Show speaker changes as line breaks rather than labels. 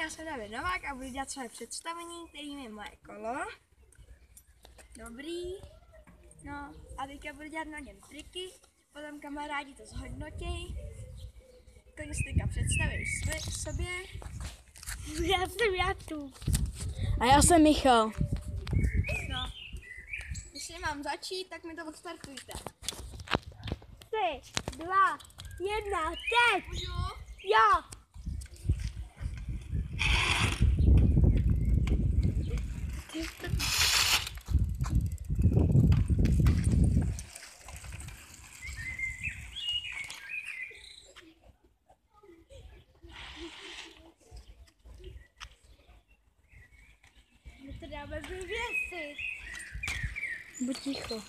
já jsem David Novák a budu dělat své představení, kterým je moje kolo. Dobrý. No a teďka budu dělat na něm triky, potom kamarádi to zhodnotí. Konec teďka představí sobě.
Já jsem Jatu.
A já jsem Michal.
No. Jestli mám začít, tak mi to odstartujte.
3, 2, 1, teď!
Můžu?
Jo! My to dáme vyvěsit.
Buď ticho.